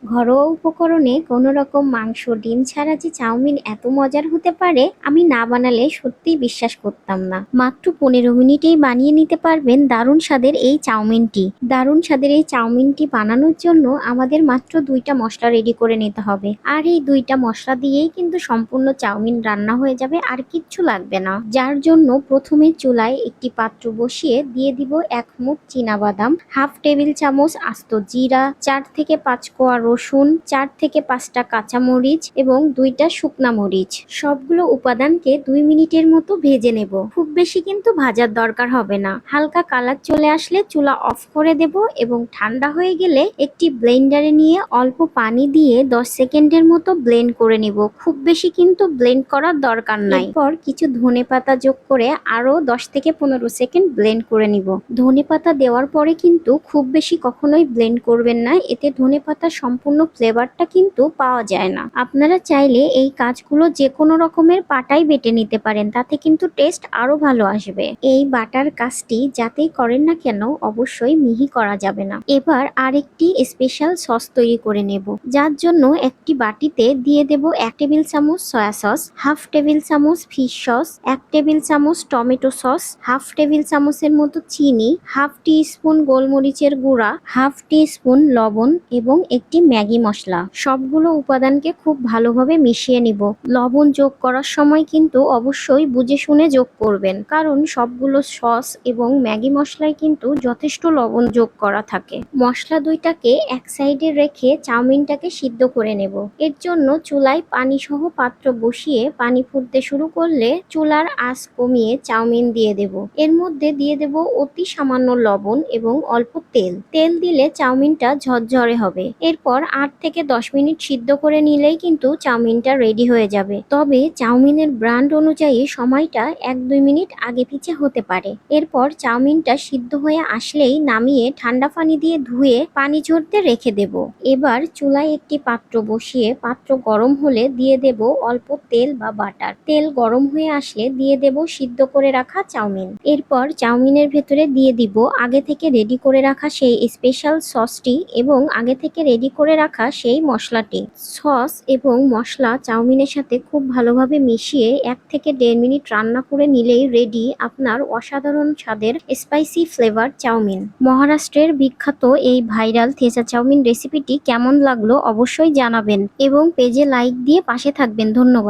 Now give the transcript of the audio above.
ঘরোয়া উপকরণে কোনো রকম মাংস ডিম ছাড়া যে চাউমিন এত মজার হতে পারে আমি না বানালে সত্যিই বিশ্বাস করতাম না। মাত্র 15 মিনিটেই বানিয়ে নিতে পারবেন দারুণ স্বাদের এই চাউমিনটি। দারুণ স্বাদের এই চাউমিনটি বানানোর জন্য আমাদের মাত্র 2টা মশলা রেডি করে নিতে হবে, আর এই 2টা মশলা দিয়েই কিন্তু সম্পূর্ণ চাউমিন রান্না হয়ে যাবে, আর কিচ্ছু লাগবে না। যার জন্য প্রথমে চুলায় একটি পাত্র বসিয়ে দিয়ে দিব 1 মুঠ চীনাবাদাম, হাফ টেবিল চামচ আস্ত জিরা, 4 থেকে 5 কোয়া রসুন, 4 থেকে 5টা কাঁচামরিচ এবং 2টা শুকনা মরিচ। সবগুলো উপাদানকে 2 মিনিটের মতো ভেজে নেব। খুব বেশি কিন্তু ভাজার দরকার হবে না। হালকা কালার চলে আসলে চুলা অফ করে দেব এবং ঠান্ডা হয়ে গেলে একটি ব্লেন্ডারে নিয়ে অল্প পানি দিয়ে 10 সেকেন্ডের মতো ব্লেন্ড করে নেব। খুব বেশি কিন্তু ব্লেন্ড করার দরকার নাই। এরপর কিছু ধনেপাতা যোগ করে আরো 10 থেকে 15 সেকেন্ড ব্লেন্ড করে নিব। ধনেপাতা দেওয়ার পরে কিন্তু খুব বেশি কখনোই ব্লেন্ড করবেন না, এতে ধনেপাতার সম্পূর্ণ ফ্লেভারটা কিন্তু পাওয়া যায় না। আপনারা চাইলে এই কাজগুলো যে কোনো রকমের পাটায় বেটে নিতে পারেন, তাতে কিন্তু টেস্ট আরো ভালো আসবে। এই বাটার কাজটি যাতেই করেন না কেন অবশ্যই মিহি করা যাবে না। এবার আরেকটি স্পেশাল সস তৈরি করে নেব, যার জন্য একটি বাটিতে দিয়ে দেব 1 টেবিল চামচ সয়া সস, হাফ টেবিল চামচ ফিশ সস, 1 টেবিল চামচ টমেটো সস, হাফ টেবিল চামচের মতো চিনি, হাফ টি স্পুন গোলমরিচের গুঁড়া, হাফ টি স্পুন লবণ এবং একটি ম্যাগি মশলা। সবগুলো উপাদানকে খুব ভালোভাবে মিশিয়ে নিব। লবণ যোগ করার সময় কিন্তু অবশ্যই বুঝে শুনে যোগ করবেন, কারণ সবগুলো সস এবং ম্যাগি মশলায় কিন্তু যথেষ্ট লবণ যোগ করা থাকে। মশলা দুইটাকে এক সাইডে রেখে চাউমিনটাকে সিদ্ধ করে নেব। এর জন্য চুলায় পানি সহ পাত্র বসিয়ে পানি ফুটতে শুরু করলে চুলার আঁচ কমিয়ে চাউমিন দিয়ে দেব। এর মধ্যে দিয়ে দেব অতি সামান্য লবণ এবং অল্প তেল। তেল দিলে চাউমিনটা ঝরঝরে হবে। এরপর 8 থেকে 10 মিনিট সিদ্ধ করে নিলেই কিন্তু চাউমিনটা রেডি হয়ে যাবে। তবে চাউমিনের ব্র্যান্ড অনুযায়ী সময়টা 1-2 মিনিট আগে পিছে হতে পারে। এরপর চাউমিনটা সিদ্ধ হয়ে আসলেই নামিয়ে ঠান্ডা পানি দিয়ে ধুয়ে পানি ঝরতে রেখে দেব। এবার চুলায় একটি পাত্র বসিয়ে পাত্র গরম হলে দিয়ে দেব অল্প তেল বা বাটার। তেল গরম হয়ে আসলে দিয়ে দেব সিদ্ধ করে রাখা চাউমিন। এরপর চাউমিনের ভেতরে দিয়ে দিব আগে থেকে রেডি করে রাখা সেই স্পেশাল সসটি এবং আগে থেকে রেডি করে রাখা সেই মশলাটি। সস এবং মশলা চাউমিনের সাথে খুব ভালোভাবে মিশিয়ে 1 থেকে 1.5 মিনিট রান্না করে নিলেই রেডি আপনার অসাধারণ স্বাদের স্পাইসি ফ্লেভার চাউমিন। মহারাষ্ট্রের বিখ্যাত এই ভাইরাল থেসা চাউমিন রেসিপিটি কেমন লাগলো অবশ্যই জানাবেন এবং পেজে লাইক দিয়ে পাশে থাকবেন। ধন্যবাদ।